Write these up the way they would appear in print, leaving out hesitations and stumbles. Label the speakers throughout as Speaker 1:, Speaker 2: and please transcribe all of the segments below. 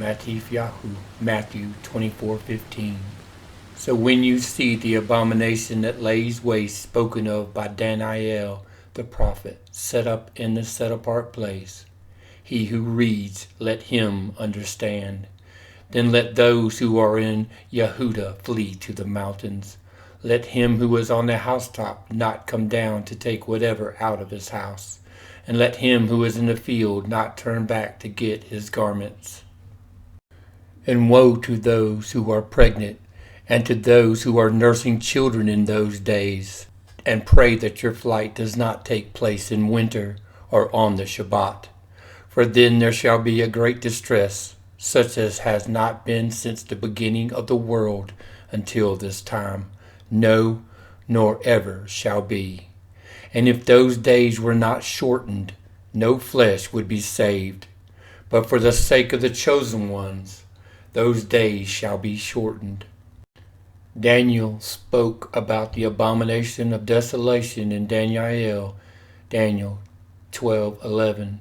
Speaker 1: Yahuah, Matthew 24:15. So when you see the abomination that lays waste spoken of by Daniel the prophet set up in the set apart place, he who reads, let him understand. Then let those who are in Yahudah flee to the mountains. Let him who is on the housetop not come down to take whatever out of his house. And let him who is in the field not turn back to get his garments. And woe to those who are pregnant, and to those who are nursing children in those days. And pray that your flight does not take place in winter or on the Shabbat. For then there shall be a great distress, such as has not been since the beginning of the world until this time, no, nor ever shall be. And if those days were not shortened, no flesh would be saved. But for the sake of the chosen ones, those days shall be shortened. Daniel spoke about the abomination of desolation in Daniel 12:11.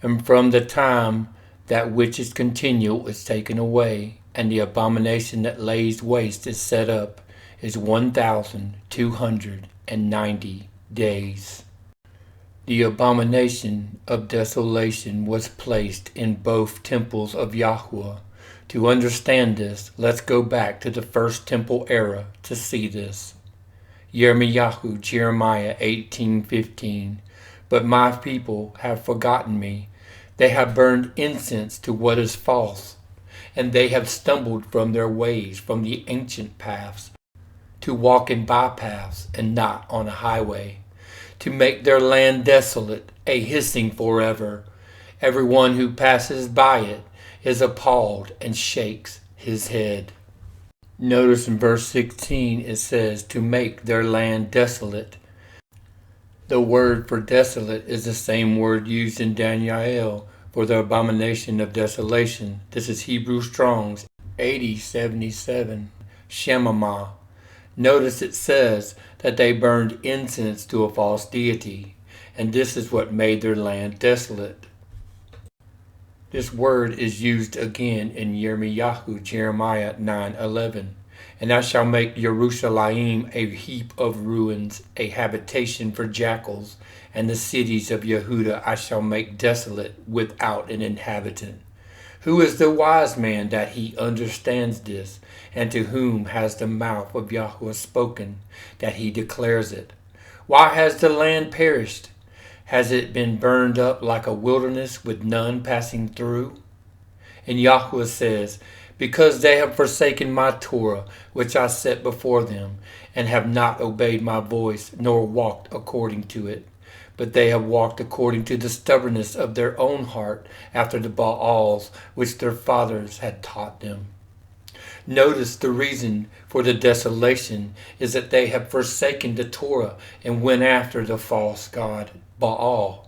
Speaker 1: And from the time that which is continual is taken away, and the abomination that lays waste is set up, is 1,290 days. The abomination of desolation was placed in both temples of Yahuah. To understand this, let's go back to the first temple era to see this. Jeremiah 18:15. But my people have forgotten me. They have burned incense to what is false, and they have stumbled from their ways, from the ancient paths, to walk in bypaths and not on a highway, to make their land desolate, a hissing forever. Everyone who passes by it is appalled and shakes his head. Notice in verse 16 it says, to make their land desolate. The word for desolate is the same word used in Daniel for the abomination of desolation. This is Hebrew Strong's 8077, Shemamah. Notice it says that they burned incense to a false deity, and this is what made their land desolate. This word is used again in Jeremiah 9:11. And I shall make Jerusalem a heap of ruins, a habitation for jackals, and the cities of Yehudah I shall make desolate without an inhabitant. Who is the wise man that he understands this, and to whom has the mouth of Yahuah spoken, that he declares it? Why has the land perished? Has it been burned up like a wilderness with none passing through? And Yahuah says, because they have forsaken my Torah, which I set before them, and have not obeyed my voice, nor walked according to it. But they have walked according to the stubbornness of their own heart, after the Baals which their fathers had taught them. Notice the reason for the desolation is that they have forsaken the Torah and went after the false god Baal.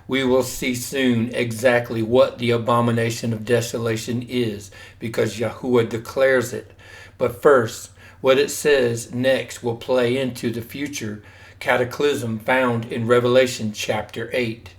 Speaker 1: We will see soon exactly what the abomination of desolation is, because Yahuah declares it. But first, what it says next will play into the future cataclysm found in Revelation chapter 8.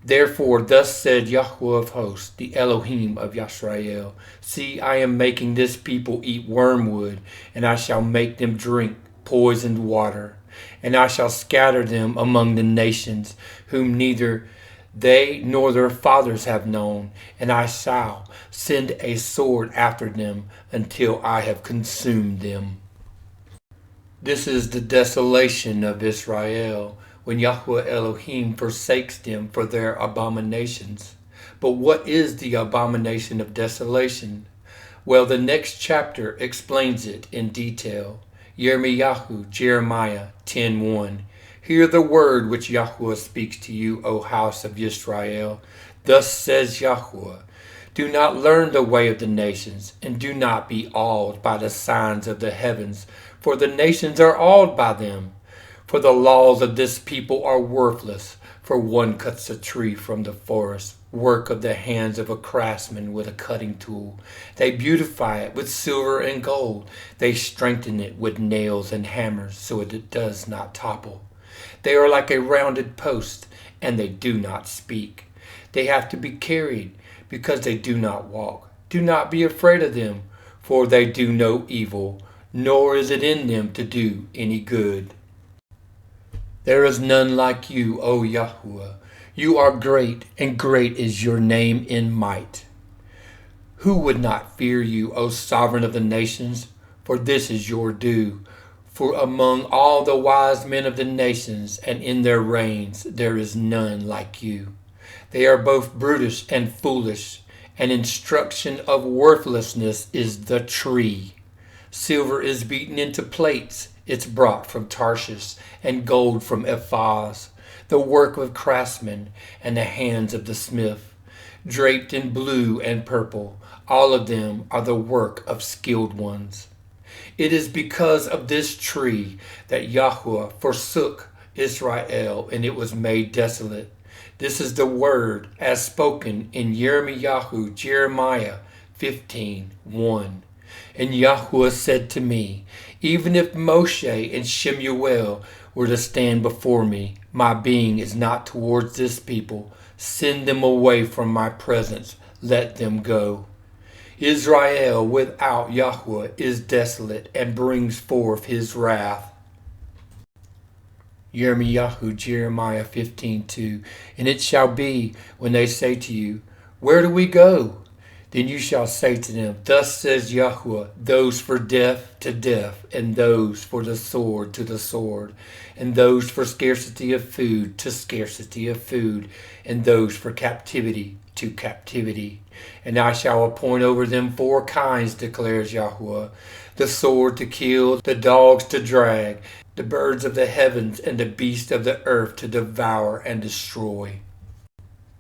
Speaker 1: Therefore, thus said Yahuah of hosts, the Elohim of Yisrael, see, I am making this people eat wormwood, and I shall make them drink poisoned water. And I shall scatter them among the nations, whom neither they nor their fathers have known, and I shall send a sword after them until I have consumed them. This is the desolation of Israel, when Yahuah Elohim forsakes them for their abominations. But what is the abomination of desolation? Well, the next chapter explains it in detail. Jeremiah 10:1. Hear the word which Yahuah speaks to you, O house of Israel. Thus says Yahuah, do not learn the way of the nations, and do not be awed by the signs of the heavens, for the nations are awed by them. For the laws of this people are worthless, for one cuts a tree from the forest, work of the hands of a craftsman with a cutting tool. They beautify it with silver and gold. They strengthen it with nails and hammers so it does not topple. They are like a rounded post, and they do not speak. They have to be carried because they do not walk. Do not be afraid of them, for they do no evil, nor is it in them to do any good. There is none like you, O Yahuah. You are great, and great is your name in might. Who would not fear you, O sovereign of the nations? For this is your due. For among all the wise men of the nations, and in their reigns, there is none like you. They are both brutish and foolish, and instruction of worthlessness is the tree. Silver is beaten into plates, it's brought from Tarshish, and gold from Ephaz, the work of craftsmen and the hands of the smith, draped in blue and purple. All of them are the work of skilled ones. It is because of this tree that Yahuah forsook Israel, and it was made desolate. This is the word as spoken in Jeremiah 15:1. And Yahuah said to me, even if Moshe and Shemuel were to stand before me, my being is not towards this people. Send them away from my presence. Let them go. Israel without Yahuah is desolate and brings forth his wrath. Jeremiah 15:2. And it shall be when they say to you, where do we go? Then you shall say to them, thus says Yahuah, those for death to death, and those for the sword to the sword, and those for scarcity of food to scarcity of food, and those for captivity to captivity. And I shall appoint over them 4 kinds, declares Yahuah, the sword to kill, the dogs to drag, the birds of the heavens, and the beasts of the earth to devour and destroy.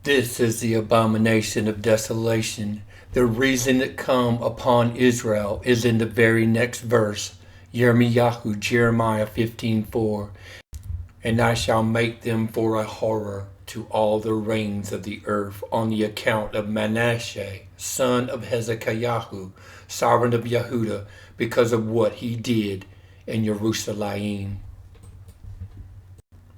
Speaker 1: This is the abomination of desolation. The reason it come upon Israel is in the very next verse, Jeremiah 15:4. And I shall make them for a horror to all the reigns of the earth on the account of Manasseh, son of Hezekiah, sovereign of Yehudah, because of what he did in Jerusalem.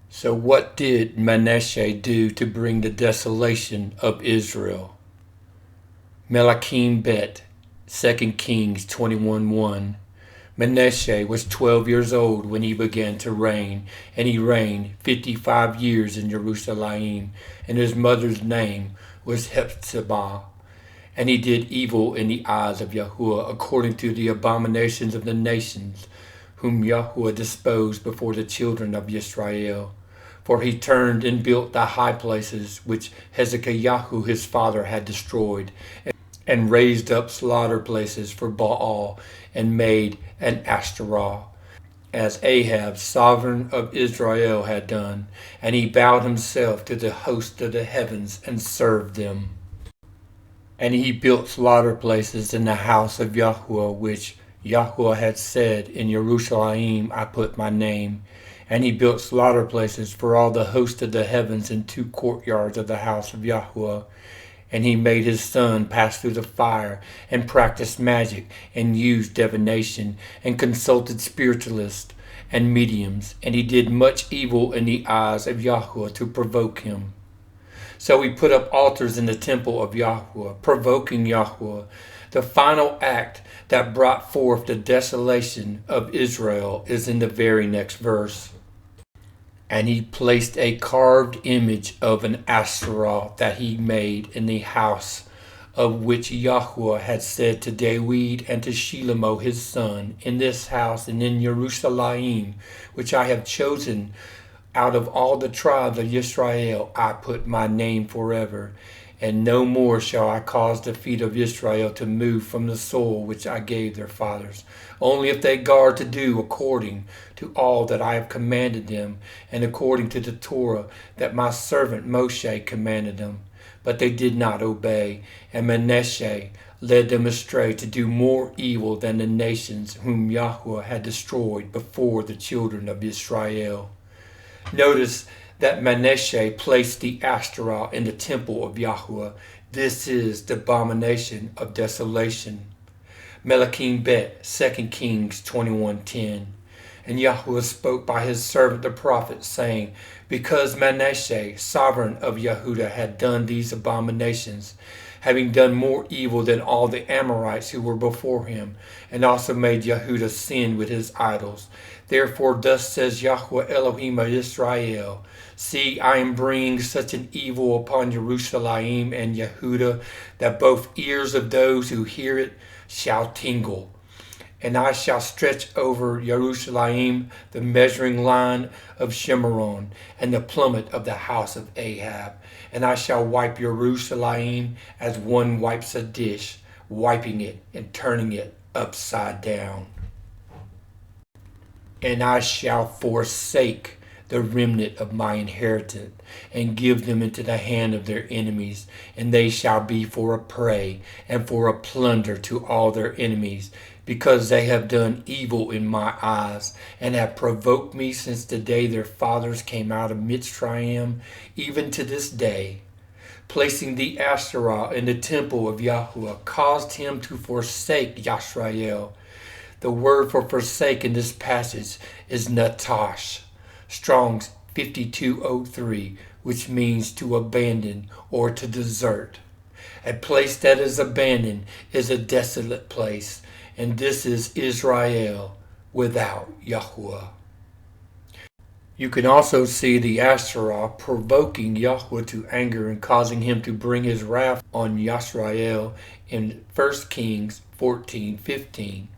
Speaker 1: So what did Manasseh do to bring the desolation of Israel? Melachim Bet, 2 Kings 21:1. Manasseh was 12 years old when he began to reign, and he reigned 55 years in Jerusalem, and his mother's name was Hephzibah. And he did evil in the eyes of Yahuah, according to the abominations of the nations, whom Yahuah disposed before the children of Israel. For he turned and built the high places which Hezekiah his father had destroyed, and raised up slaughter places for Baal, and made an Asherah, as Ahab, sovereign of Israel, had done. And he bowed himself to the host of the heavens and served them. And he built slaughter places in the house of Yahuah, which Yahuah had said, in Jerusalem I put my name. And he built slaughter places for all the host of the heavens in 2 courtyards of the house of Yahuah. And he made his son pass through the fire, and practiced magic, and used divination, and consulted spiritualists and mediums. And he did much evil in the eyes of Yahuah to provoke him. So he put up altars in the temple of Yahuah, provoking Yahuah. The final act that brought forth the desolation of Israel is in the very next verse. And he placed a carved image of an Asherah that he made in the house, of which Yahuah had said to David and to Shlomo his son, in this house and in Jerusalem, which I have chosen out of all the tribes of Israel, I put my name forever. And no more shall I cause the feet of Israel to move from the soil which I gave their fathers, only if they guard to do according to all that I have commanded them, and according to the Torah that my servant Moshe commanded them. But they did not obey, and Manasseh led them astray to do more evil than the nations whom Yahuah had destroyed before the children of Israel. Notice that Manasseh placed the Asherah in the temple of Yahuah. This is the abomination of desolation. Melachim Bet, 2 Kings 21:10. And Yahuah spoke by his servant the prophet, saying, because Manasseh, sovereign of Yehudah, had done these abominations, having done more evil than all the Amorites who were before him, and also made Yahudah sin with his idols. Therefore thus says Yahuah Elohim of Israel, see, I am bringing such an evil upon Jerusalem and Yahudah, that both ears of those who hear it shall tingle. And I shall stretch over Jerusalem the measuring line of Shimron, and the plummet of the house of Ahab. And I shall wipe Jerusalem as one wipes a dish, wiping it and turning it upside down. And I shall forsake the remnant of my inheritance, and give them into the hand of their enemies, and they shall be for a prey and for a plunder to all their enemies, because they have done evil in my eyes, and have provoked me since the day their fathers came out of Mitzrayim, even to this day. Placing the Asherah in the temple of Yahuah caused him to forsake Yisrael. The word for forsake in this passage is natash, Strong's 5203, which means to abandon or to desert. A place that is abandoned is a desolate place, and this is Israel without Yahuah. You can also see the Asherah provoking Yahuah to anger and causing him to bring his wrath on Yisrael in 1 Kings 14:15.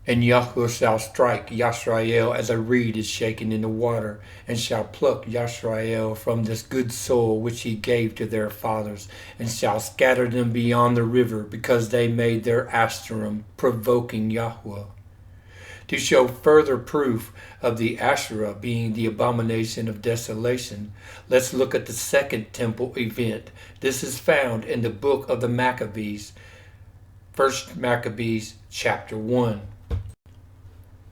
Speaker 1: And Yahuah shall strike Yisrael as a reed is shaken in the water, and shall pluck Yisrael from this good soil which he gave to their fathers, and shall scatter them beyond the river, because they made their Asherim, provoking Yahuah. To show further proof of the Asherah being the abomination of desolation, let's look at the second temple event. This is found in the book of the Maccabees, 1 Maccabees chapter 1.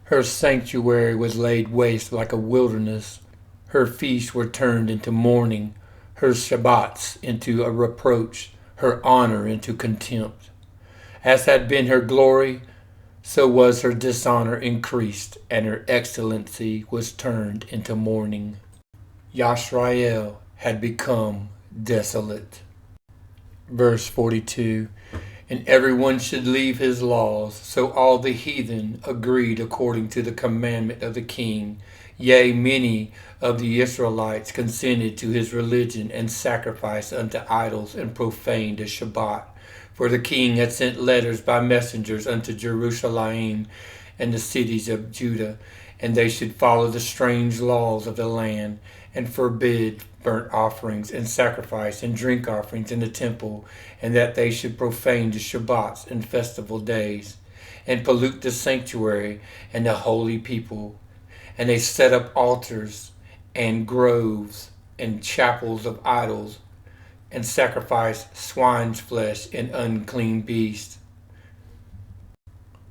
Speaker 1: Her sanctuary was laid waste like a wilderness. Her feasts were turned into mourning, her Shabbats into a reproach, her honor into contempt. As had been her glory, so was her dishonor increased, and her excellency was turned into mourning. Yisrael had become desolate. Verse 42. And everyone should leave his laws. So all the heathen agreed according to the commandment of the king. Yea, many of the Israelites consented to his religion, and sacrificed unto idols, and profaned the Shabbat. For the king had sent letters by messengers unto Jerusalem and the cities of Judah, and they should follow the strange laws of the land, and forbid burnt offerings and sacrifice and drink offerings in the temple, and that they should profane the Shabbats and festival days, and pollute the sanctuary and the holy people. And they set up altars and groves and chapels of idols, and sacrificed swine's flesh and unclean beasts.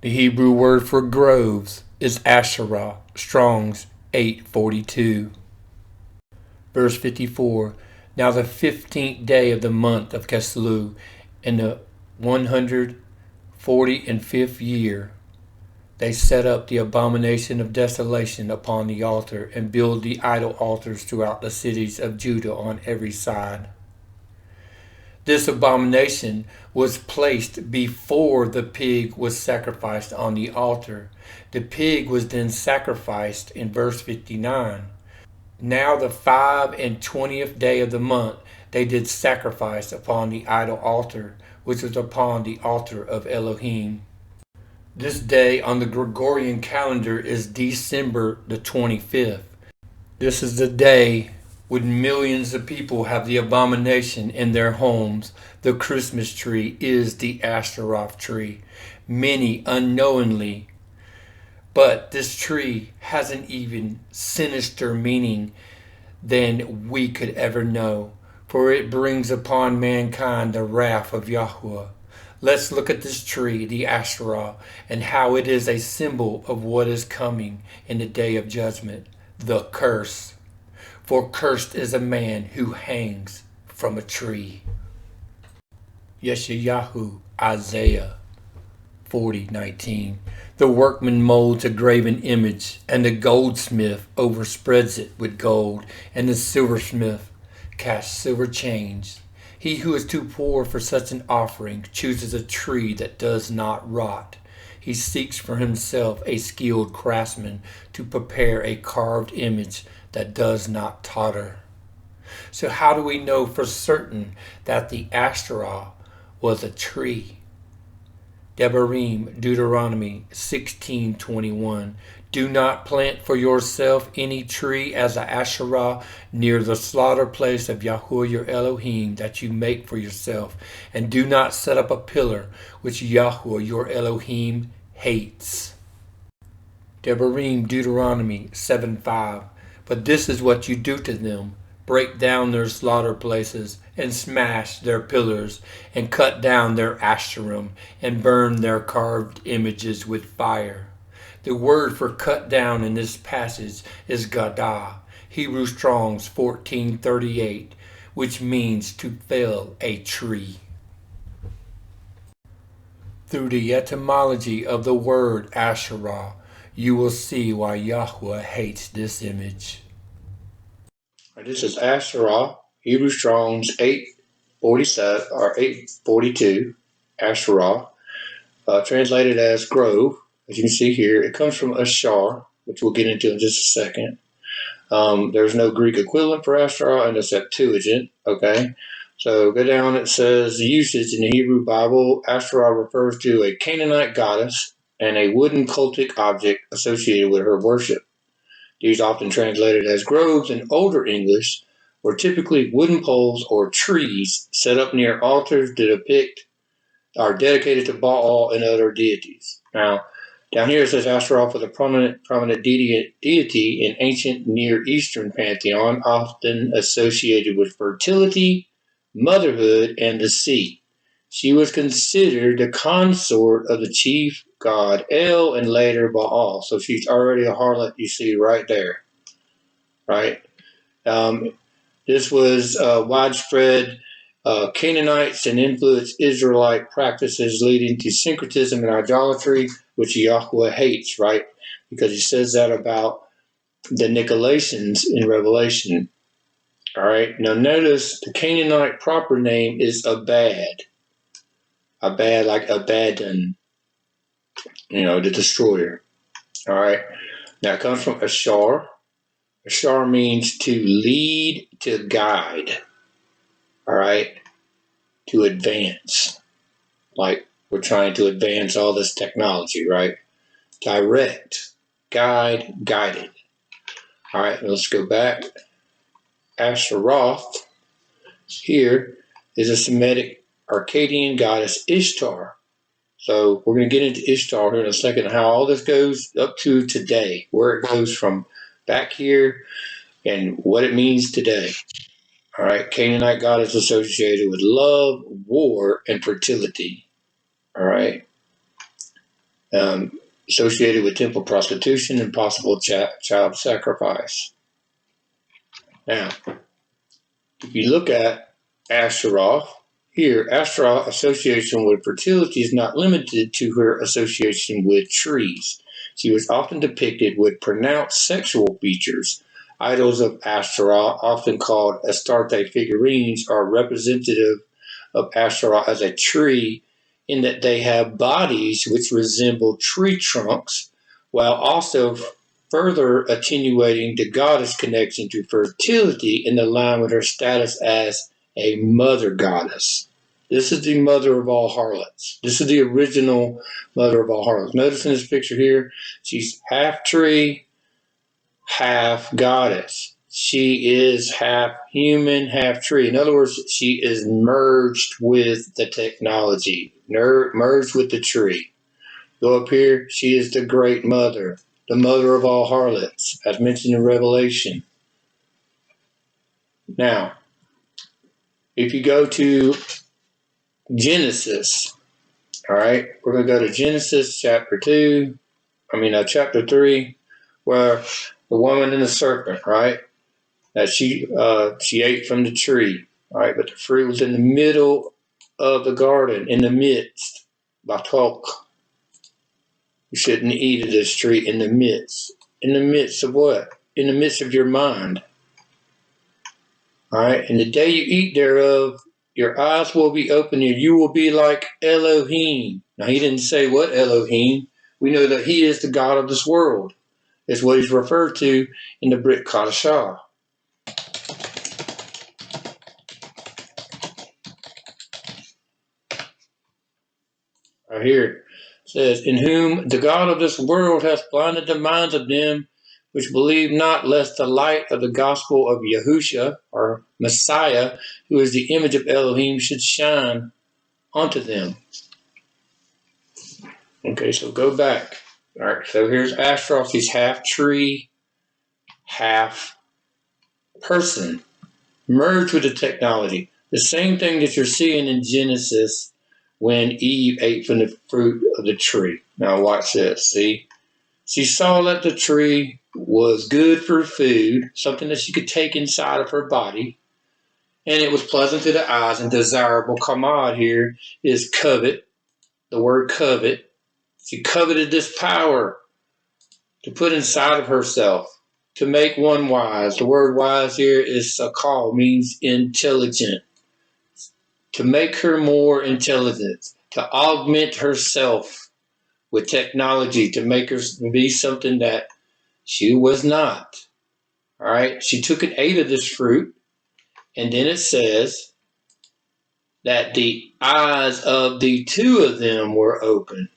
Speaker 1: The Hebrew word for groves is Asherah, Strong's 842. Verse 54. Now the 15th day of the month of Kislev, in the 145th year, they set up the abomination of desolation upon the altar, and build the idol altars throughout the cities of Judah on every side. This abomination was placed before the pig was sacrificed on the altar. The pig was then sacrificed in verse 59. Now the 25th day of the month they did sacrifice upon the idol altar, which was upon the altar of Elohim. This day on the Gregorian calendar is December the 25th. This is the day when millions of people have the abomination in their homes. The Christmas tree is the Asherah tree, many unknowingly. But this tree has an even sinister meaning than we could ever know, for it brings upon mankind the wrath of Yahuah. Let's look at this tree, the Asherah, and how it is a symbol of what is coming in the day of judgment, the curse. For cursed is a man who hangs from a tree. Yeshayahu, Isaiah 40:19. The workman molds a graven image, and the goldsmith overspreads it with gold, and the silversmith casts silver chains. He who is too poor for such an offering chooses a tree that does not rot. He seeks for himself a skilled craftsman to prepare a carved image that does not totter. So how do we know for certain that the Asherah was a tree? Devarim, Deuteronomy 16:21. Do not plant for yourself any tree as an Asherah near the slaughter place of Yahuah your Elohim that you make for yourself, and do not set up a pillar which Yahuah your Elohim hates. Devarim, Deuteronomy 7:5. But this is what you do to them: break down their slaughter places, and smash their pillars, and cut down their Asherim, and burn their carved images with fire. The word for cut down in this passage is gadah, Hebrew Strong's 1438, which means to fell a tree. Through the etymology of the word Asherah, you will see why Yahuah hates this image.
Speaker 2: This is Asherah, Hebrew Strong's 847 or 842, Asherah, translated as grove. As you can see here, it comes from Asherah, which we'll get into in just a second. There's no Greek equivalent for Asherah in the Septuagint. Okay, so go down. It says the usage in the Hebrew Bible. Asherah refers to a Canaanite goddess and a wooden cultic object associated with her worship. These, often translated as groves in older English, were typically wooden poles or trees set up near altars that depict are dedicated to Baal and other deities. Now, down here it says Asherah was a prominent deity in ancient Near Eastern pantheon, often associated with fertility, motherhood, and the sea. She was considered the consort of the chief god El and later Baal. So she's already a harlot, you see right there. Right? This was widespread Canaanites and influenced Israelite practices leading to syncretism and idolatry, which Yahuah hates, right? Because he says that about the Nicolaitans in Revelation. All right. Now notice the Canaanite proper name is Abad. Abad, like Abaddon, the destroyer. All right. Now it comes from Asher. Asher means to lead, to guide. All right. To advance. Like we're trying to advance all this technology, right? Direct, guide, guided. All right, let's go back. Asheroth here is a Semitic Akkadian goddess Ishtar. So we're going to get into Ishtar here in a second, how all this goes up to today, where it goes from back here and what it means today. All right, Canaanite goddess associated with love, war, and fertility. All right. Associated with temple prostitution and possible child sacrifice. Now, if you look at Asherah, here, Asherah association with fertility is not limited to her association with trees. She was often depicted with pronounced sexual features. Idols of Asherah, often called Astarte figurines, are representative of Asherah as a tree in that they have bodies which resemble tree trunks, while also further attenuating the goddess connection to fertility in the line with her status as a mother goddess. This is the mother of all harlots. This is the original mother of all harlots. Notice in this picture here, she's half tree, half goddess. She is half human, half tree. In other words, she is merged with the technology, merged with the tree. Go up here, she is the great mother, the mother of all harlots, as mentioned in Revelation. Now, if you go to Genesis, all right, we're going to go to Genesis chapter 3, where the woman and the serpent, right? That she ate from the tree, right? But the fruit was in the middle of the garden, in the midst. Batok. You shouldn't eat of this tree in the midst. In the midst of what? In the midst of your mind. All right? And the day you eat thereof, Your eyes will be opened and you will be like Elohim. Now, he didn't say what Elohim. We know that he is the God of this world. Is what he's referred to in the Brit Kadashah. Right here it says, in whom the God of this world hath blinded the minds of them which believe not, lest the light of the gospel of Yahushua, or Messiah, who is the image of Elohim, should shine onto them. Okay, so go back. All right, so here's Asherah. He's half tree, half person, merged with the technology. The same thing that you're seeing in Genesis when Eve ate from the fruit of the tree. Now watch this, see? She saw that the tree was good for food, something that she could take inside of her body, and it was pleasant to the eyes and desirable. Kamad here is covet, the word covet. She coveted this power to put inside of herself, to make one wise. The word wise here is sakal, means intelligent. To make her more intelligent, to augment herself with technology, to make her be something that she was not. All right. She took and ate of this fruit. And then it says that the eyes of the two of them were open.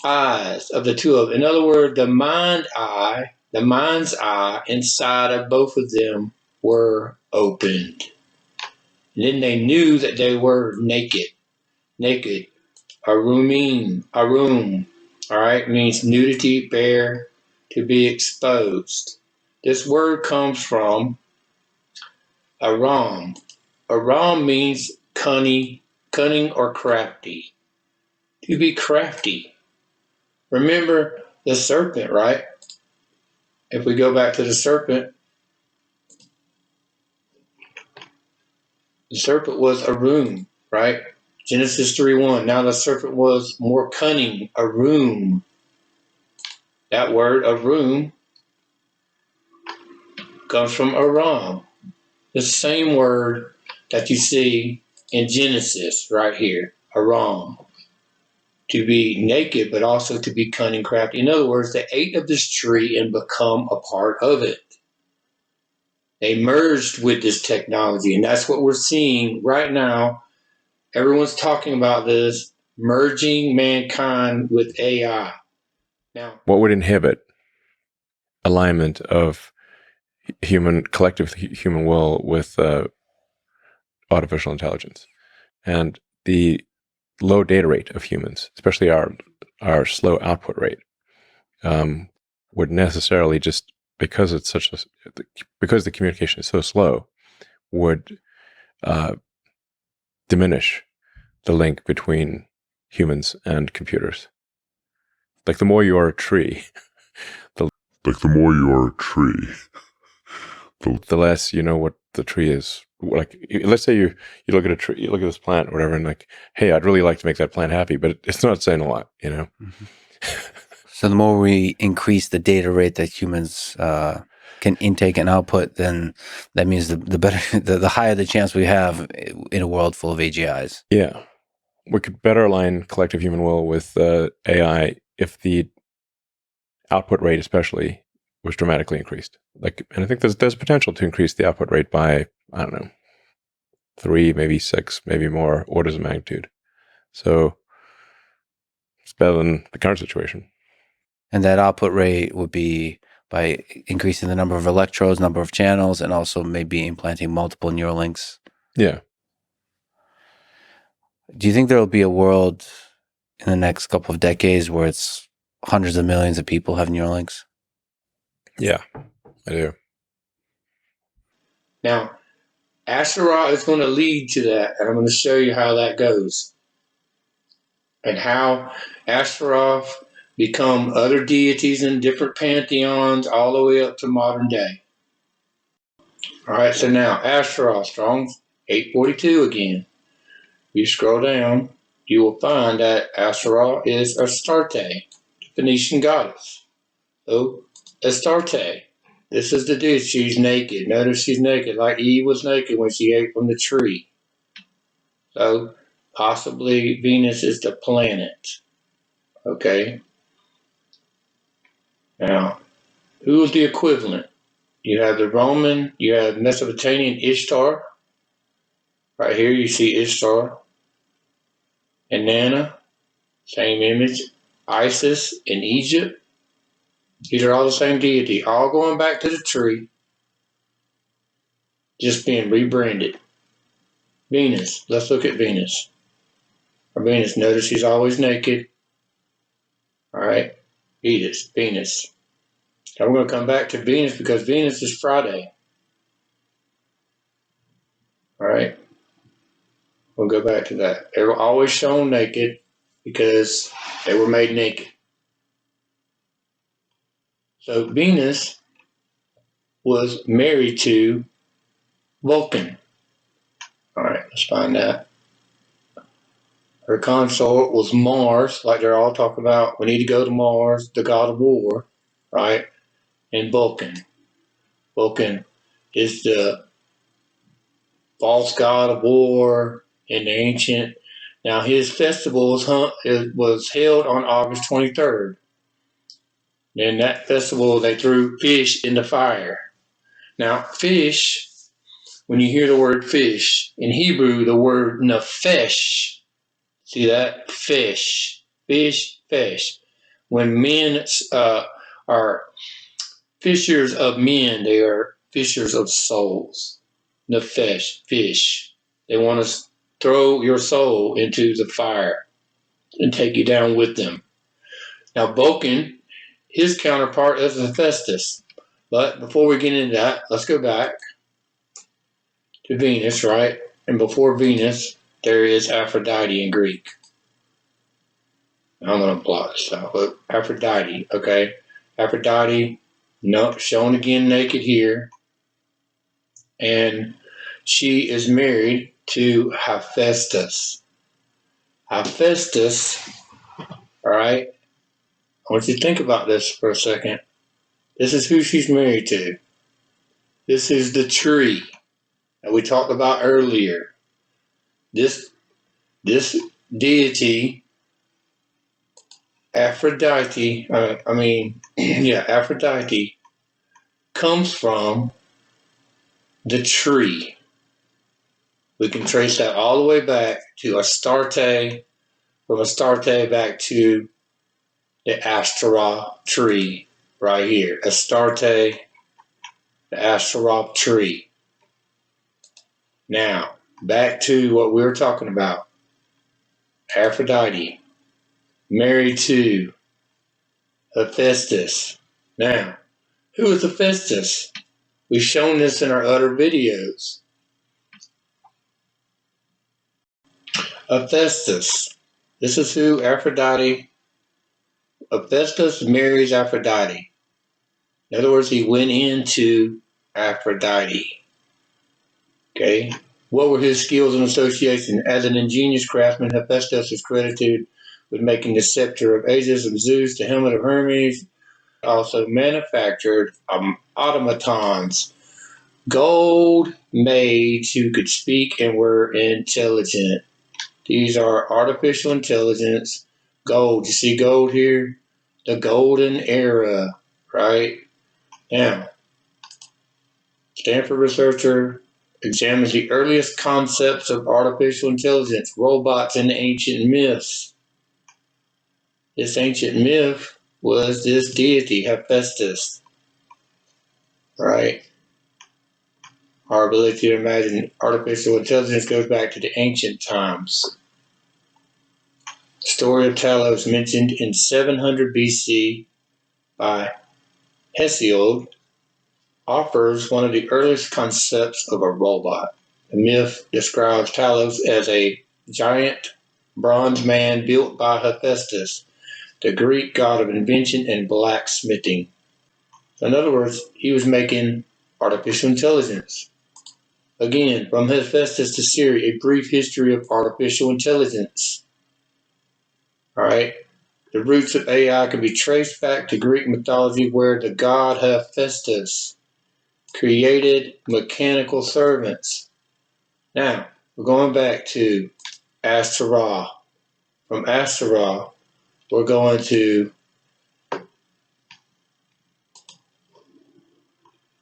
Speaker 2: Eyes of the two of them. In other words, the mind's eye inside of both of them were opened. And then they knew that they were naked. Naked. Arum, all right, means nudity, bare, to be exposed. This word comes from Aram. Aram means cunning or crafty. To be crafty. Remember the serpent, right? If we go back to the serpent was Arum, right? Genesis 3:1. Now the serpent was more cunning, Arum. That word Arum comes from Aram. The same word that you see in Genesis right here, Aram. To be naked, but also to be cunning, crafty. In other words, they ate of this tree and become a part of it. They merged with this technology, and that's what we're seeing right now. Everyone's talking about this, merging mankind with AI. Now,
Speaker 3: what would inhibit alignment of collective human will with artificial intelligence? And the low data rate of humans, especially our slow output rate, would necessarily, just because it's because the communication is so slow, would diminish the link between humans and computers. Like the more you are a tree, the less you know what the tree is. Like, let's say you look at a tree, you look at this plant or whatever, and like, hey, I'd really like to make that plant happy, but it's not saying a lot, you know?
Speaker 4: Mm-hmm. So the more we increase the data rate that humans can intake and output, then that means the better, the higher the chance we have in a world full of AGIs.
Speaker 3: Yeah. We could better align collective human will with AI if the output rate especially was dramatically increased. And I think there's potential to increase the output rate by, I don't know, 3, maybe 6, maybe more orders of magnitude. So it's better than the current situation.
Speaker 4: And that output rate would be by increasing the number of electrodes, number of channels, and also maybe implanting multiple Neuralinks.
Speaker 3: Yeah.
Speaker 4: Do you think there will be a world in the next couple of decades where it's hundreds of millions of people have Neuralinks?
Speaker 3: Yeah, I do.
Speaker 2: Now, Asherah is going to lead to that, and I'm going to show you how that goes. And how Asherah become other deities in different pantheons all the way up to modern day. All right, so now Asherah, Strong's 842 again. If you scroll down, you will find that Asherah is Astarte, the Phoenician goddess. So, Astarte. This is the dude. She's naked. Notice she's naked, like Eve was naked when she ate from the tree. So possibly Venus is the planet. Okay. Now, who is the equivalent? You have the Roman, you have Mesopotamian Ishtar. Right here you see Ishtar. And Nana, same image. Isis in Egypt. These are all the same deity, all going back to the tree, just being rebranded. Venus, let's look at Venus. Or Venus, notice she's always naked. All right, Venus. Now we're going to come back to Venus because Venus is Friday. All right, we'll go back to that. They were always shown naked because they were made naked. So Venus was married to Vulcan. All right, let's find that. Her consort was Mars, like they're all talking about. We need to go to Mars, the god of war, right? And Vulcan. Vulcan is the false god of war in the ancient. Now, his festival was held on August 23rd. And that festival, they threw fish in the fire. Now, fish, when you hear the word fish, in Hebrew, the word nefesh, see that? Fish. Fish, fish. When men are fishers of men, they are fishers of souls. Nefesh, fish. They want to throw your soul into the fire and take you down with them. Now, Vulcan, his counterpart is Hephaestus. But before we get into that, let's go back to Venus, right? And before Venus, there is Aphrodite in Greek. I'm going to blot this out. But Aphrodite, okay? Aphrodite, no, shown again naked here. And she is married to Hephaestus. Hephaestus, all right? I want you to think about this for a second. This is who she's married to. This is the tree that we talked about earlier. This deity, Aphrodite, Aphrodite comes from the tree. We can trace that all the way back to Astarte, from Astarte back to the Asherah tree right here. Astarte, the Asherah tree. Now, back to what we were talking about. Aphrodite, married to Hephaestus. Now, who is Hephaestus? We've shown this in our other videos. Hephaestus. This is who Hephaestus marries Aphrodite. In other words, he went into Aphrodite. Okay? What were his skills in association? As an ingenious craftsman, Hephaestus is credited with making the scepter of Aegis of Zeus, the helmet of Hermes. Also manufactured automatons, gold maids who could speak and were intelligent. These are artificial intelligence. Gold. You see gold here? The golden era, right? Now, Stanford researcher examines the earliest concepts of artificial intelligence, robots, and ancient myths. This ancient myth was this deity, Hephaestus, right? Our ability to imagine artificial intelligence goes back to the ancient times. The story of Talos, mentioned in 700 BC by Hesiod, offers one of the earliest concepts of a robot. The myth describes Talos as a giant bronze man built by Hephaestus, the Greek god of invention and blacksmithing. In other words, he was making artificial intelligence. Again, from Hephaestus to Siri, a brief history of artificial intelligence. All right. The roots of AI can be traced back to Greek mythology, where the god Hephaestus created mechanical servants. Now, we're going back to Asherah. From Asherah, we're going to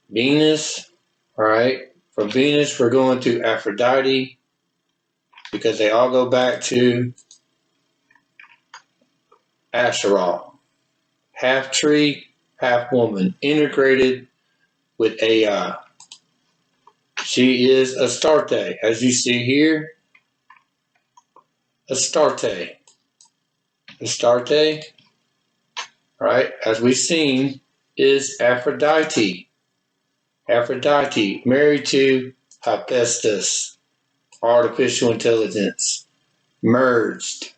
Speaker 2: Venus. All right. From Venus, we're going to Aphrodite because they all go back to Asherah. Half tree, half woman, integrated with AI. She is Astarte, as you see here. Astarte. Astarte, right, as we've seen, is Aphrodite. Aphrodite, married to Hephaestus, artificial intelligence, merged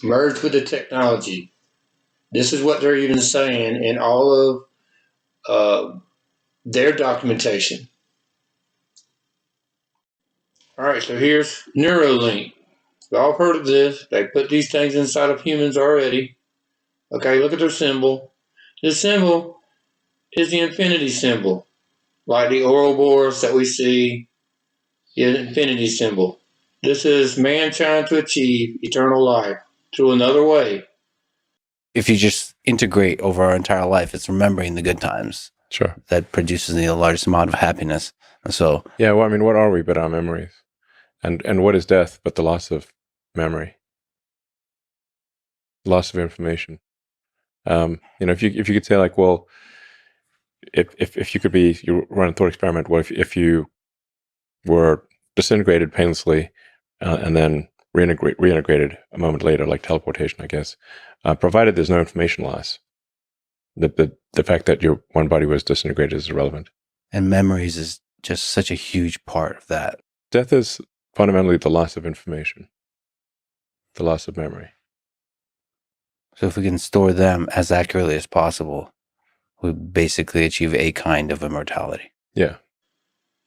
Speaker 2: with the technology. This is what they're even saying in all of their documentation. All right, so here's Neuralink. We've all heard of this. They put these things inside of humans already. Okay, look at their symbol. This symbol is the infinity symbol, like the Ouroboros that we see, the infinity symbol. This is man trying to achieve eternal life through another way.
Speaker 4: If you just integrate over our entire life, it's remembering the good times.
Speaker 3: Sure.
Speaker 4: That produces the largest amount of happiness. And so,
Speaker 3: yeah, well, I mean, what are we but our memories? And what is death but the loss of memory, loss of information? If you could say like, well, if you could be, you run a thought experiment. What if you were disintegrated painlessly and then reintegrated a moment later, like teleportation, I guess, provided there's no information loss. The fact that your one body was disintegrated is irrelevant.
Speaker 4: and memories is just such a huge part of that.
Speaker 3: Death is fundamentally the loss of information, the loss of memory.
Speaker 4: So if we can store them as accurately as possible, we basically achieve a kind of immortality.
Speaker 3: Yeah.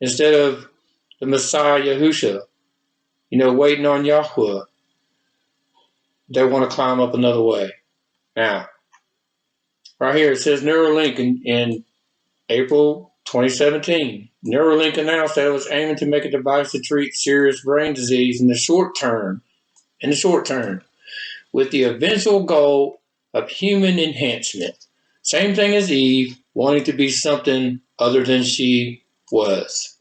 Speaker 2: Instead of the Messiah Yahushua, waiting on Yahuah, they want to climb up another way. Now, right here it says Neuralink in April 2017. Neuralink announced that it was aiming to make a device to treat serious brain disease in the short term, with the eventual goal of human enhancement. Same thing as Eve, wanting to be something other than she was.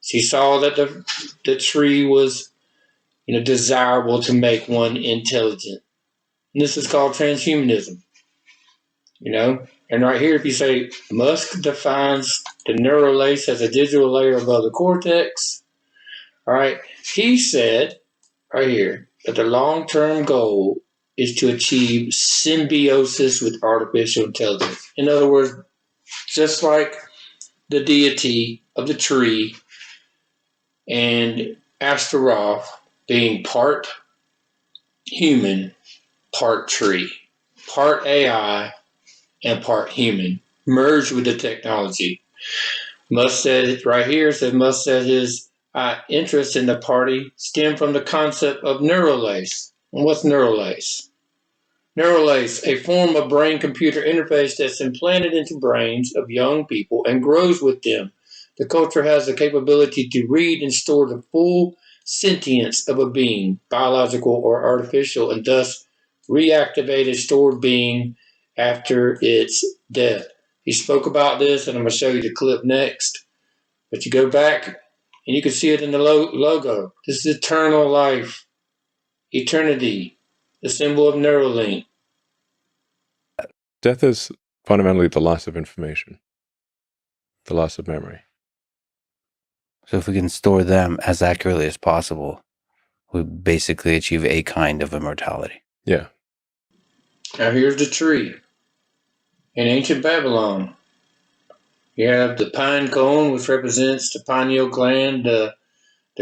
Speaker 2: She saw that the tree was, desirable to make one intelligent. And this is called transhumanism. And right here, if you say Musk defines the neural lace as a digital layer above the cortex, all right, he said right here that the long-term goal is to achieve symbiosis with artificial intelligence. In other words, just like the deity of the tree and Asherah being part human, part tree, part AI, and part human, merged with the technology. Musk said right here, Musk said his interest in the party stemmed from the concept of neural lace. And what's neural lace? Neural lace, a form of brain-computer interface that's implanted into brains of young people and grows with them. The culture has the capability to read and store the full sentience of a being, biological or artificial, and thus reactivate a stored being after its death. He spoke about this, and I'm going to show you the clip next. But you go back, and you can see it in the logo. This is eternal life, eternity, the symbol of Neuralink.
Speaker 3: Death is fundamentally the loss of information, the loss of memory.
Speaker 4: So if we can store them as accurately as possible, we basically achieve a kind of immortality.
Speaker 3: Yeah.
Speaker 2: Now here's the tree. In ancient Babylon, you have the pine cone, which represents the pineal gland, the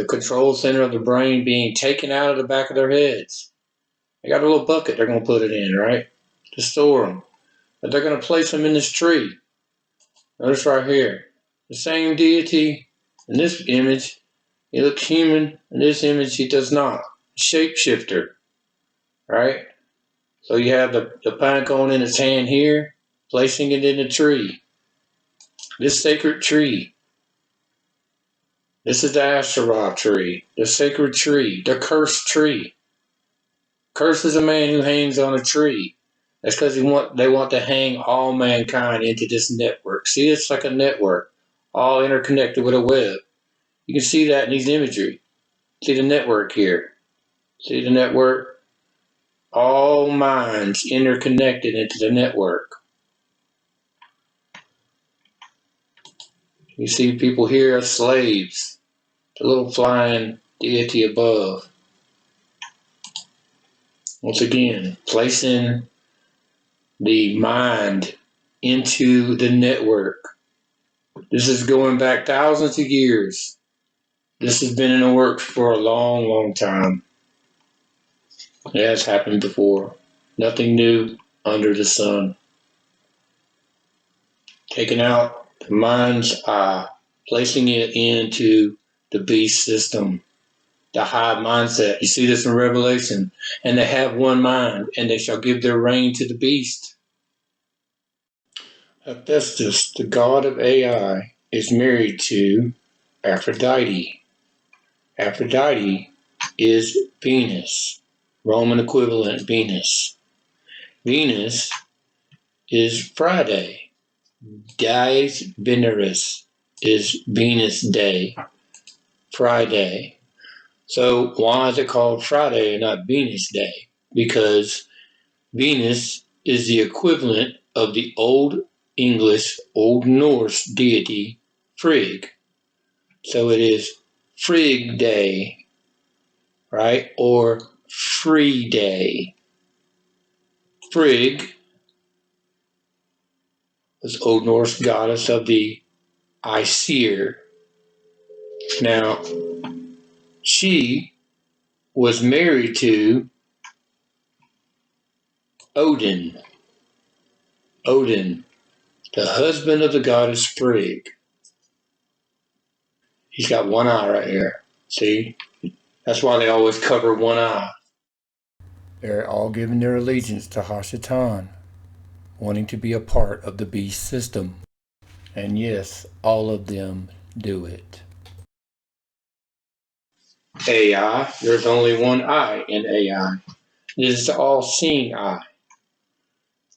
Speaker 2: control center of the brain, being taken out of the back of their heads. They got a little bucket they're going to put it in, right, to store them. But they're going to place them in this tree. Notice right here, the same deity in this image, he looks human. In this image, he does not. Shapeshifter, right? So you have the pine cone in his hand here, placing it in the tree. This sacred tree. This is the Asherah tree, the sacred tree, the cursed tree. Cursed is a man who hangs on a tree. That's because they want to hang all mankind into this network. See, it's like a network, all interconnected with a web. You can see that in these imagery. See the network here. See the network? All minds interconnected into the network. You see people here as slaves, the little flying deity above. Once again, placing the mind into the network. This is going back thousands of years. This has been in the works for a long, long time. It has happened before. Nothing new under the sun. Taking out the mind's eye, placing it into the beast system, the hive mindset. You see this in Revelation. And they have one mind, and they shall give their reign to the beast. Hephaestus, the god of AI, is married to Aphrodite. Aphrodite is Venus, Roman equivalent Venus. Venus is Friday. Dies Veneris is Venus Day, Friday. So why is it called Friday and not Venus Day? Because Venus is the equivalent of the Old English, Old Norse deity Frigg. So it is Frigg Day, right? Or Free Day. Frigg was Old Norse goddess of the Aesir. Now, she was married to Odin. Odin, the husband of the goddess Frigg. He's got one eye right here. See? That's why they always cover one eye.
Speaker 1: They're all giving their allegiance to Hashatan, wanting to be a part of the beast system. And yes, all of them do it.
Speaker 2: AI, there's only one eye in AI. It is the all-seeing eye.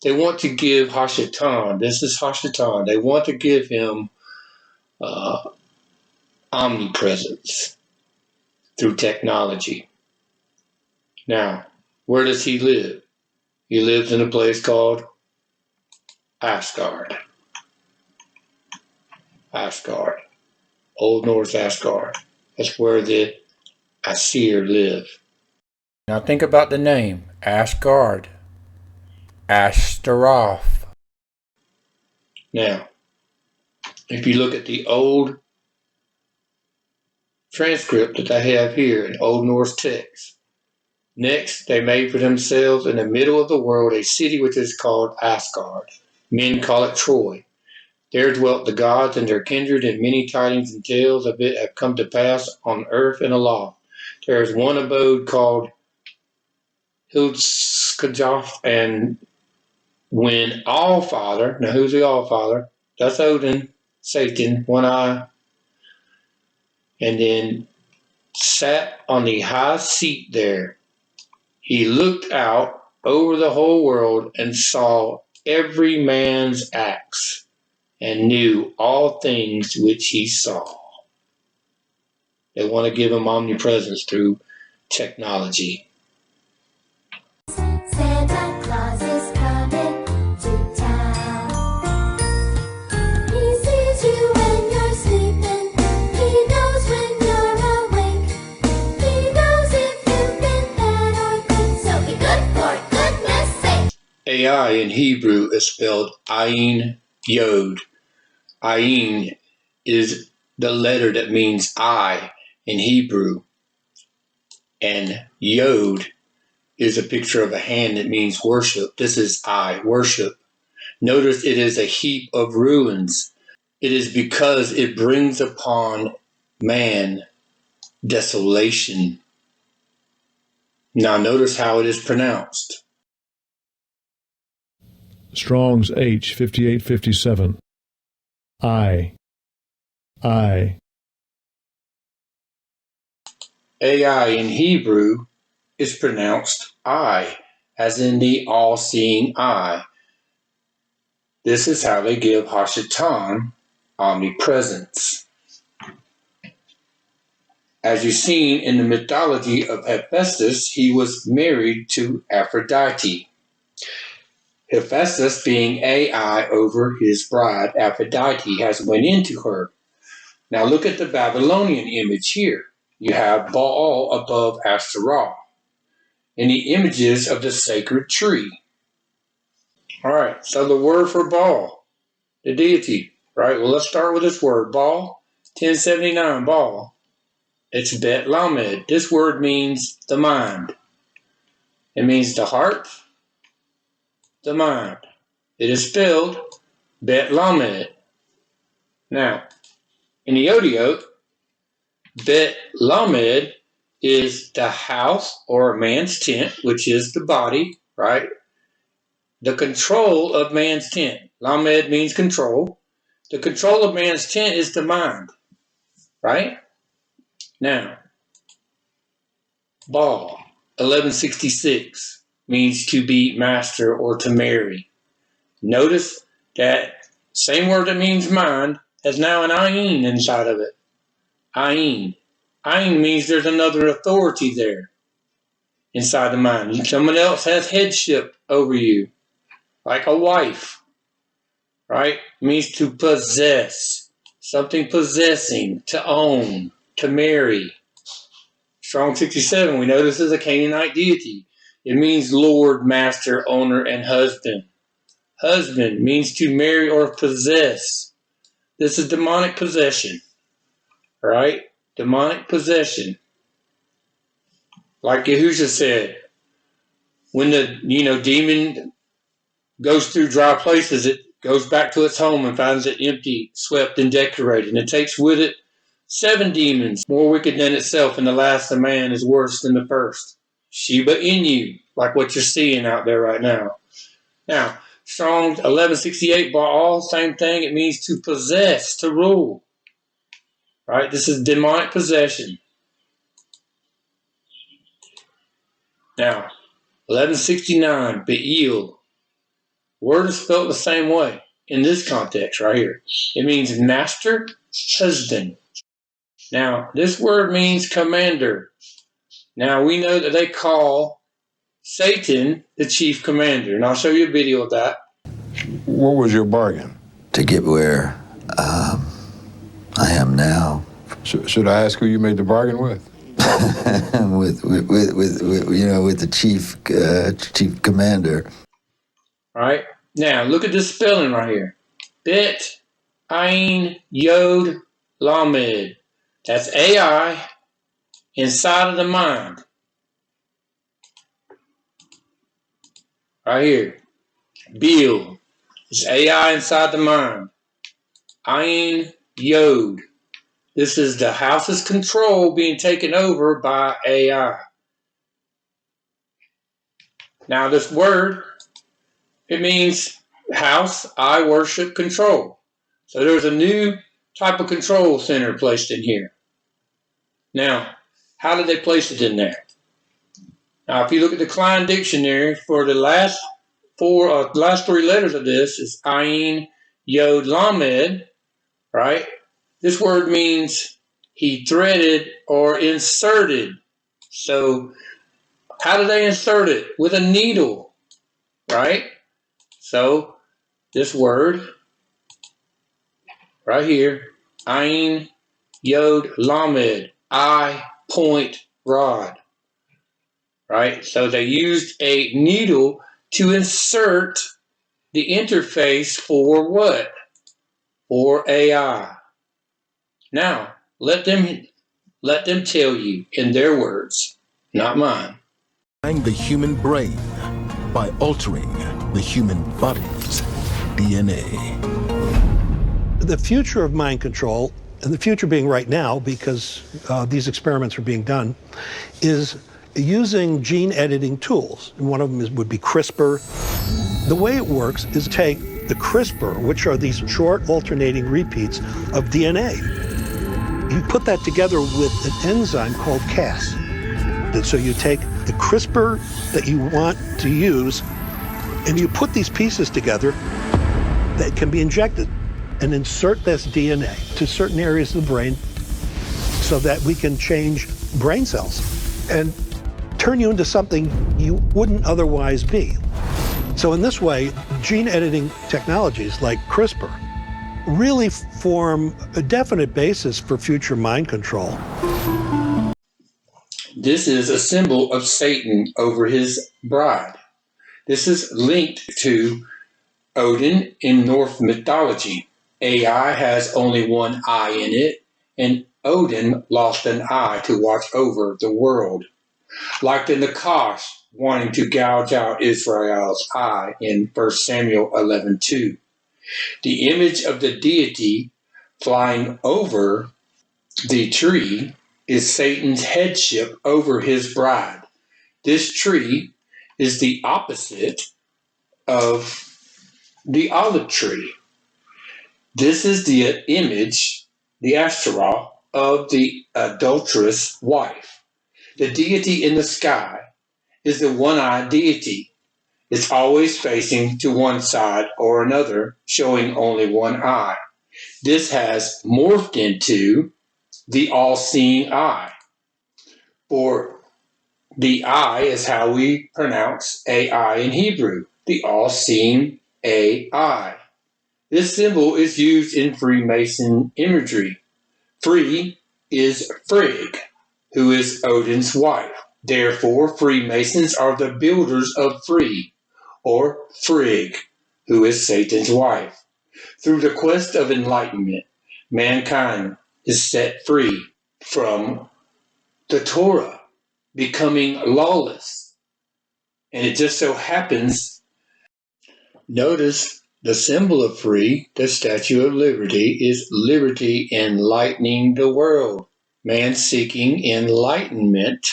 Speaker 2: They want to give Hashatan, this is Hashatan, they want to give him omnipresence through technology. Now, where does he live? He lives in a place called Asgard. Asgard. Old Norse Asgard. That's where the Aesir live.
Speaker 1: Now think about the name, Asgard, Ashtaroth.
Speaker 2: Now, if you look at the old transcript that they have here in Old Norse text, next they made for themselves in the middle of the world a city which is called Asgard. Men call it Troy. There dwelt the gods and their kindred, and many tidings and tales of it have come to pass on earth and aloft. There is one abode called Hildskajoth, and when Allfather, now who's the Allfather? That's Odin, Satan, one eye, and then sat on the high seat there. He looked out over the whole world and saw every man's acts and knew all things which he saw. They want to give him omnipresence through technology.
Speaker 5: Santa Claus is coming to town. He sees you when you're sleeping. He knows when you're awake. He knows if you've been bad or good. So be good for goodness sake.
Speaker 2: AI in Hebrew is spelled Ayin Yod. Ayin is the letter that means I in Hebrew, and Yod is a picture of a hand that means worship. This is I, worship. Notice it is a heap of ruins. It is because it brings upon man desolation. Now notice how it is pronounced.
Speaker 6: Strong's H 5857. I.
Speaker 2: AI in Hebrew is pronounced I, as in the all-seeing eye. This is how they give Hashatan omnipresence. As you've seen in the mythology of Hephaestus, he was married to Aphrodite. Hephaestus, being AI over his bride Aphrodite, has went into her. Now look at the Babylonian image here. You have Baal above Asherah, and the images of the sacred tree. All right, so the word for Baal, the deity, right? Well, let's start with this word, Baal. 1079, Baal. It's Bet Lamed. This word means the mind. It means the heart, the mind. It is spelled Bet Lamed. Now, in the Odiot, Bet Lamed is the house or a man's tent, which is the body, right? The control of man's tent. Lamed means control. The control of man's tent is the mind, right? Now, Baal, 1166, means to be master or to marry. Notice that same word that means mind has now an ayin inside of it. Ayin. Ayin means there's another authority there inside the mind. Someone else has headship over you, like a wife, right? It means to possess, something possessing, to own, to marry. Strong 67, we know this is a Canaanite deity. It means Lord, master, owner, and husband. Husband means to marry or possess. This is demonic possession, right? Demonic possession. Like Yahuah said, when the demon goes through dry places, it goes back to its home and finds it empty, swept, and decorated. And it takes with it 7 demons, more wicked than itself, and the last of man is worse than the first. Sheba in you, like what you're seeing out there right now. Now, Strong's 1168 Baal, same thing. It means to possess, to rule. Right? This is demonic possession. Now, 1169 Be'il. Word is spelled the same way in this context right here. It means master, husband. Now, this word means commander. Now, we know that they call Satan the chief commander, and I'll show you a video of that.
Speaker 7: What was your bargain?
Speaker 8: To get where I am now.
Speaker 7: Should I ask who you made the bargain with?
Speaker 8: with the chief commander.
Speaker 2: All right. Now, look at this spelling right here. Bet, Ayin, Yod, Lamed. That's AI inside of the mind. Right here. Bil. It's AI inside the mind. Ayin, Yod. This is the house's control being taken over by AI. Now, this word, it means house, I worship, control. So there's a new type of control center placed in here. Now, how did they place it in there? Now, if you look at the Klein Dictionary, for the last 3 letters of this is Ayin, Yod, Lamed, right? This word means he threaded or inserted. So, how did they insert it? With a needle, right? So, this word right here, Ayin, Yod, Lamed, I point rod, right? So they used a needle to insert the interface for what? For AI. Now, let them tell you in their words, not mine.
Speaker 9: The human brain by altering the human body's DNA.
Speaker 10: The future of mind control, and the future being right now because these experiments are being done, is using gene editing tools. And one of them would be CRISPR. The way it works is take the CRISPR, which are these short alternating repeats of DNA. You put that together with an enzyme called Cas. And so you take the CRISPR that you want to use, and you put these pieces together that can be injected and insert this DNA to certain areas of the brain so that we can change brain cells and turn you into something you wouldn't otherwise be. So in this way, gene editing technologies like CRISPR really form a definite basis for future mind control.
Speaker 1: This is a symbol of Satan over his bride. This is linked to Odin in Norse mythology. AI has only one eye in it, and Odin lost an eye to watch over the world. Like the Nakash wanting to gouge out Israel's eye in 1 Samuel 11:2. The image of the deity flying over the tree is Satan's headship over his bride. This tree is the opposite of the olive tree. This is the image, the Asherah, of the adulterous wife. The deity in the sky is the one-eyed deity. It's always facing to one side or another, showing only one eye. This has morphed into the all-seeing eye. For the eye is how we pronounce AI in Hebrew, the all-seeing AI. This symbol is used in Freemason imagery. Free is Frigg, who is Odin's wife. Therefore, Freemasons are the builders of Free, or Frigg, who is Satan's wife. Through the quest of enlightenment, mankind is set free from the Torah, becoming lawless. And it just so happens, notice the symbol of free, the Statue of Liberty, is liberty enlightening the world. Man seeking enlightenment,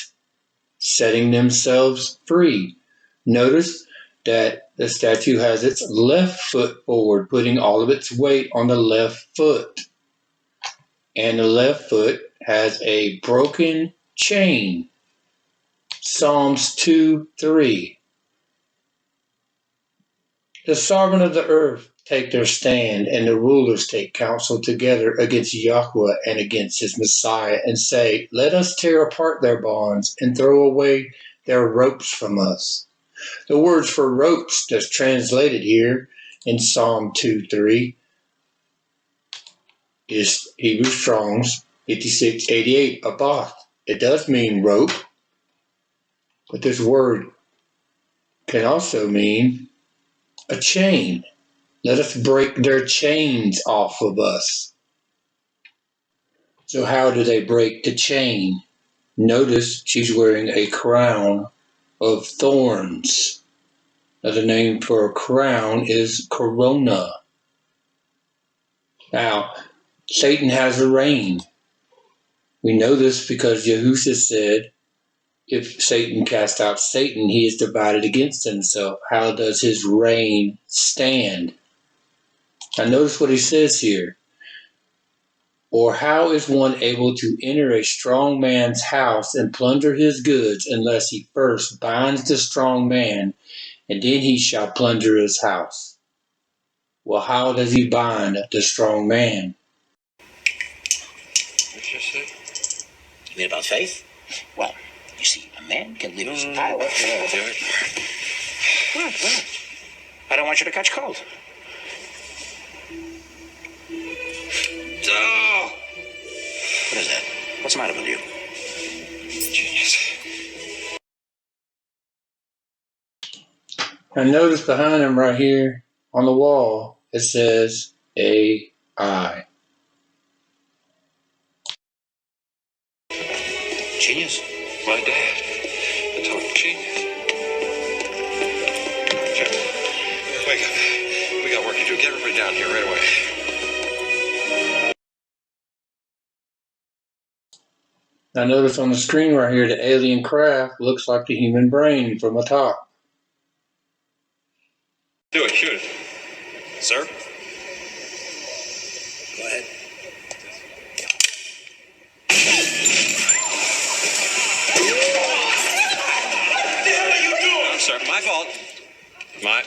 Speaker 1: setting themselves free. Notice that the statue has its left foot forward, putting all of its weight on the left foot. And the left foot has a broken chain. Psalms 2:3. The sovereign of the earth take their stand, and the rulers take counsel together against Yahuah and against his Messiah, and say, let us tear apart their bonds and throw away their ropes from us. The words for ropes that's translated here in Psalm 2:3 is Hebrew Strong's 5688, abath. It does mean rope, but this word can also mean a chain. Let us break their chains off of us. So how do they break the chain? Notice she's wearing a crown of thorns. Another name for a crown is corona. Now, Satan has a reign. We know this because Yahuah said, if Satan cast out Satan, he is divided against himself. How does his reign stand? Now notice what he says here. Or how is one able to enter a strong man's house and plunder his goods unless he first binds the strong man, and then he shall plunder his house? Well, how does he bind the strong man?
Speaker 11: You mean about faith? Well, you see, a man can live his power. What? I don't want you to catch cold. Oh! What is that? What's the matter with you? Genius.
Speaker 1: Now notice behind him right here on the wall, it says AI.
Speaker 11: Genius?
Speaker 12: My dad. A total genius. Jim, wake up. We got work to do. Get everybody down here right away.
Speaker 1: Now notice on the screen right here, the alien craft looks like the human brain from the top.
Speaker 12: Do it, shoot it. Sir?
Speaker 11: Go ahead.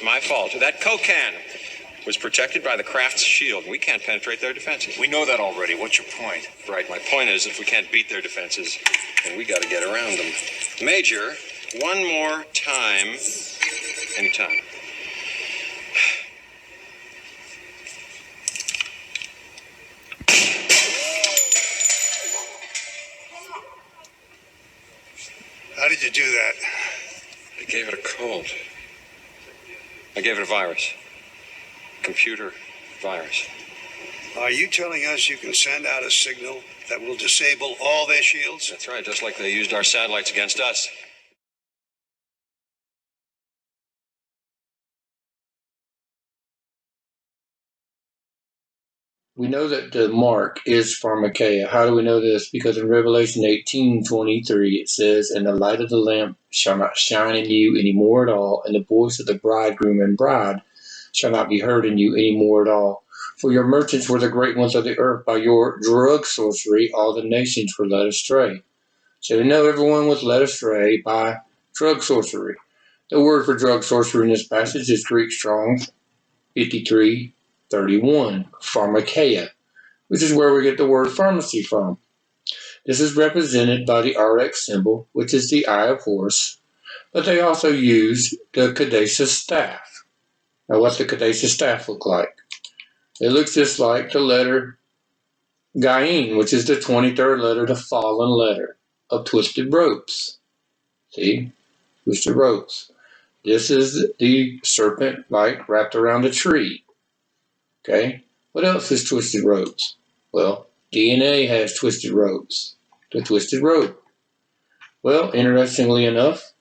Speaker 12: my fault. That Coke can was protected by the Kraft's shield. We can't penetrate their defenses.
Speaker 13: We know that already. What's your point?
Speaker 12: Right, my point is, if we can't beat their defenses, then we got to get around them. Major, one more time. Anytime.
Speaker 13: How did you do that?
Speaker 12: I gave it a cold. I gave it a virus. Computer virus.
Speaker 13: Are you telling us you can send out a signal that will disable all their shields?
Speaker 12: That's right, just like they used our satellites against us.
Speaker 2: We know that the mark is pharmacia. How do we know this? Because in Revelation 18:23 it says, "And the light of the lamp shall not shine in you any more at all, and the voice of the bridegroom and bride shall not be heard in you any more at all. For your merchants were the great ones of the earth. By your drug sorcery all the nations were led astray." So we know everyone was led astray by drug sorcery. The word for drug sorcery in this passage is Greek Strong's 53:31, pharmacia, which is where we get the word pharmacy from. This is represented by the RX symbol, which is the eye of horse, but they also use the caduceus staff. Now, what's the caduceus staff look like? It looks just like the letter Gain, which is the 23rd letter, the fallen letter of twisted ropes. See? Twisted ropes. This is the serpent like wrapped around a tree. Okay? What else is twisted ropes? Well, DNA has twisted ropes. The twisted rope. Well, interestingly enough,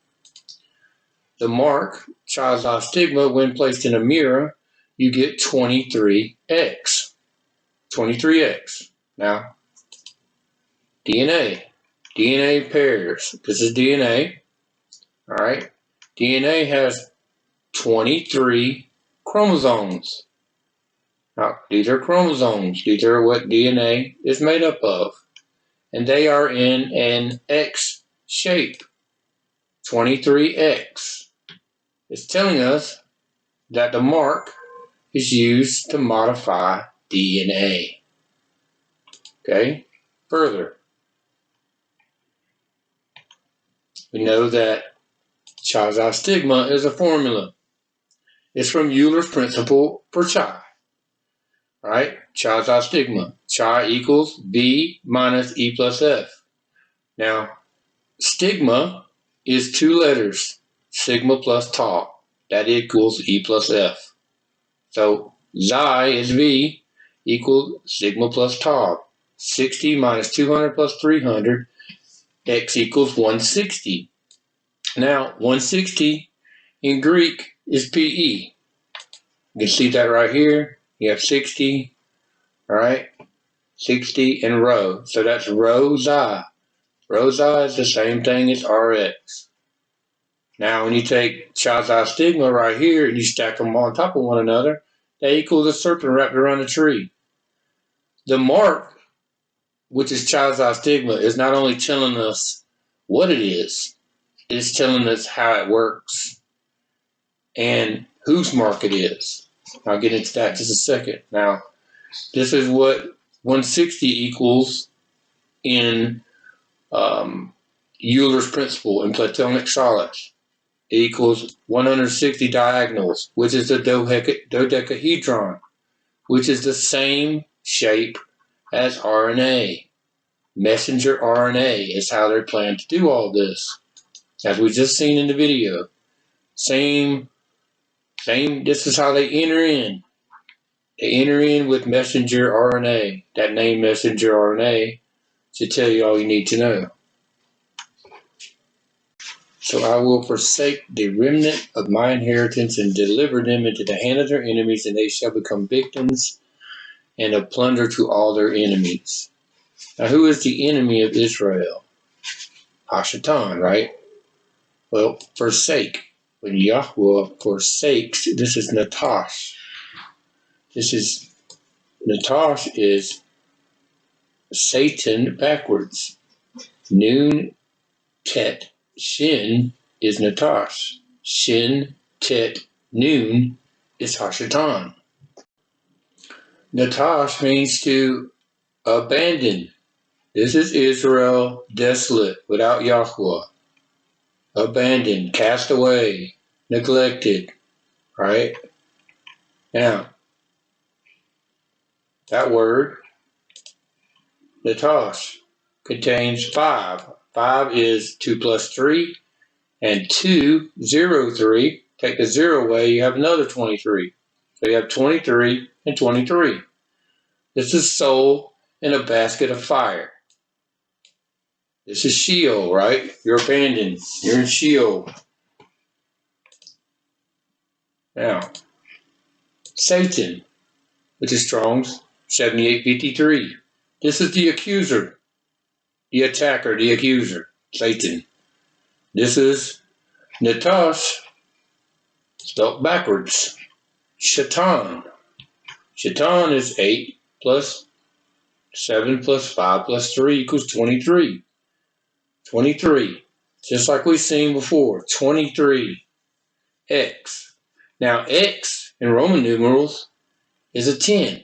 Speaker 2: the mark, child's eye stigma, when placed in a mirror, you get 23X. 23X. Now, DNA. DNA pairs. This is DNA. All right? DNA has 23 chromosomes. Now, these are chromosomes. These are what DNA is made up of. And they are in an X shape. 23X. It's telling us that the mark is used to modify DNA. Okay? Further, we know that child's eye stigma is a formula. It's from Euler's principle for chi. Right? Child's eye stigma. Chi equals B minus E plus F. Now, stigma is two letters, sigma plus tau. That equals E plus F. So, xi is V equals sigma plus tau. 60 minus 200 plus 300, x equals 160. Now, 160 in Greek is PE. You can see that right here. You have 60, all right? 60 and rho. So that's rho xi. Rho xi is the same thing as Rx. Now, when you take child's eye stigma right here and you stack them on top of one another, they equal the serpent wrapped around a tree. The mark, which is child's eye stigma, is not only telling us what it is, it's telling us how it works and whose mark it is. I'll get into that in just a second. Now, this is what 160 equals in Euler's principle in Platonic solids. It equals 160 diagonals, which is the dodecahedron, which is the same shape as RNA. Messenger RNA is how they plan to do all this, as we just seen in the video. Same. This is how they enter in. They enter in with messenger RNA. That name messenger RNA should tell you all you need to know. So I will forsake the remnant of my inheritance and deliver them into the hand of their enemies, and they shall become victims and a plunder to all their enemies. Now, who is the enemy of Israel? Hashatan, right? Well, forsake. When Yahuah forsakes, this is Natash. Natash is Satan backwards. Nun, Tet, Shin is Natash. Shin, Tet, Noon is Hashatan. Natash means to abandon. This is Israel desolate without Yahuah. Abandoned, cast away, neglected, right? Now, that word, Natash, contains 5. 5 is 2 plus 3, and 2, 0, 3. Take the 0 away, you have another 23. So you have 23 and 23. This is soul in a basket of fire. This is Sheol, right? You're abandoned. You're in Sheol. Now, Satan, which is Strong's 7853. This is the accuser, the attacker, the accuser, Satan. This is Natash, spelled backwards. Shaitan. Shaitan is 8 plus 7 plus 5 plus 3 equals 23. 23. Just like we've seen before. 23. X. Now, X in Roman numerals is a 10.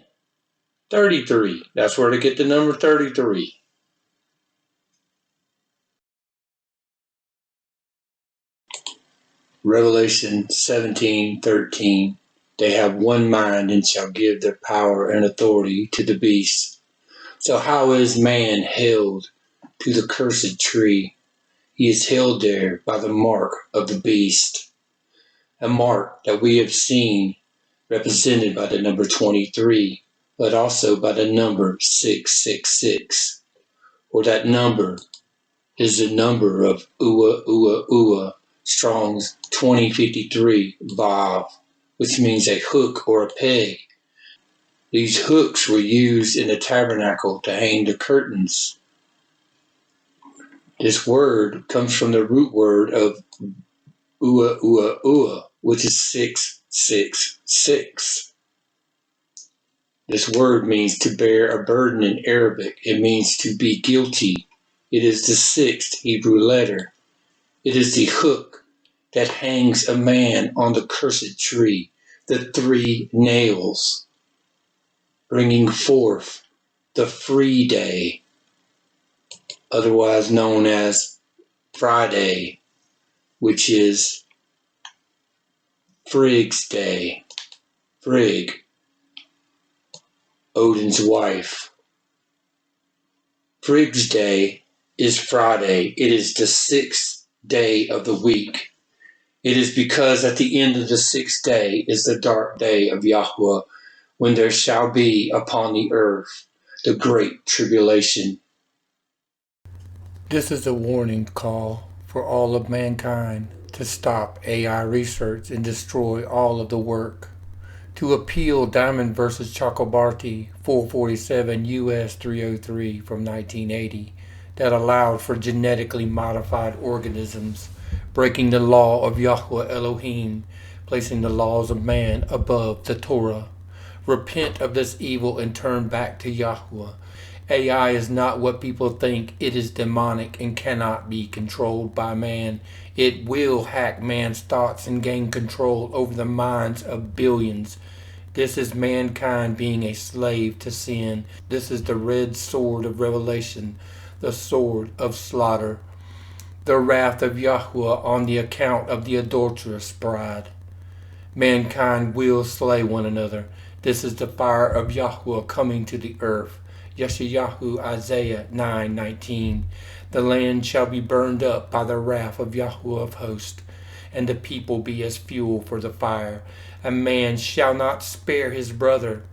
Speaker 2: 33. That's where to get the number 33. Revelation 17:13. They have one mind and shall give their power and authority to the beast. So how is man held to the cursed tree? He is held there by the mark of the beast. A mark that we have seen represented by the number 23, but also by the number 666. Or that number is the number of Ua, Strong's 2053 Vav, which means a hook or a peg. These hooks were used in the tabernacle to hang the curtains. This word comes from the root word of Ua, which is 666. This word means to bear a burden in Arabic. It means to be guilty. It is the 6th Hebrew letter. It is the hook that hangs a man on the cursed tree, the 3 nails, bringing forth the free day, otherwise known as Friday, which is Frigg's day. Frigg, Odin's wife. Frigg's day is Friday. It is the 6th day of the week. It is because at the end of the 6th day is the dark day of Yahuah, when there shall be upon the earth the great tribulation.
Speaker 1: This is a warning call for all of mankind to stop AI research and destroy all of the work. To appeal Diamond versus Chakrabarty 447 U.S. 303 from 1980 that allowed for genetically modified organisms, breaking the law of Yahuah Elohim, placing the laws of man above the Torah. Repent of this evil and turn back to Yahuah. AI is not what people think. It is demonic and cannot be controlled by man. It will hack man's thoughts and gain control over the minds of billions. This is mankind being a slave to sin. This is the red sword of Revelation, the sword of slaughter. The wrath of Yahuah on the account of the adulterous bride. Mankind will slay one another. This is the fire of Yahuah coming to the earth. Yeshayahu Isaiah 9:19. The land shall be burned up by the wrath of Yahuah of hosts, and the people be as fuel for the fire. A man shall not spare his brother,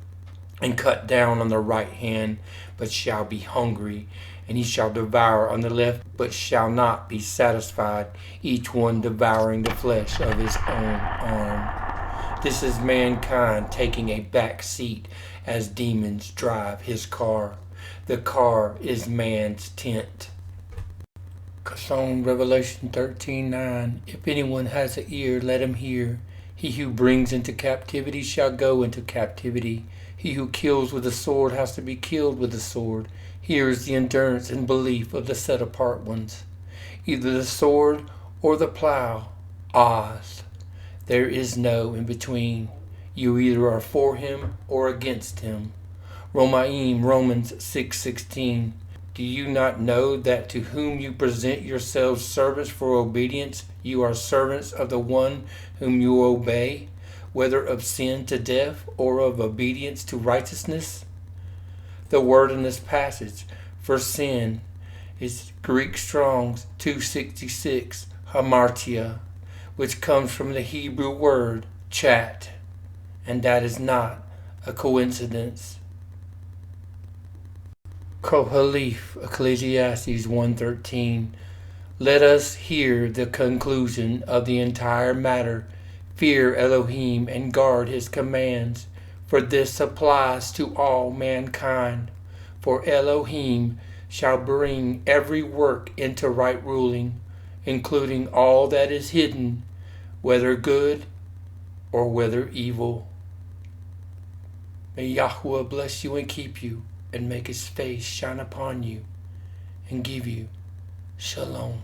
Speaker 1: and cut down on the right hand, but shall be hungry, and he shall devour on the left, but shall not be satisfied, each one devouring the flesh of his own arm. This is mankind taking a back seat as demons drive his car. The car is man's tent. Kasson Revelation 13:9. If anyone has an ear, let him hear. He who brings into captivity shall go into captivity. He who kills with a sword has to be killed with a sword. Here is the endurance and belief of the set apart ones. Either the sword or the plow. Oz. There is no in between. You either are for him or against him. Romans 6:16. Do you not know that to whom you present yourselves servants for obedience, you are servants of the one whom you obey, whether of sin to death or of obedience to righteousness? The word in this passage for sin is Greek Strong's 266, hamartia, which comes from the Hebrew word chat, and that is not a coincidence. Kohalif, Ecclesiastes 1:13. Let us hear the conclusion of the entire matter. Fear Elohim and guard his commands, for this applies to all mankind. For Elohim shall bring every work into right ruling, including all that is hidden, whether good or whether evil. May Yahuah bless you and keep you, and make his face shine upon you, and give you shalom.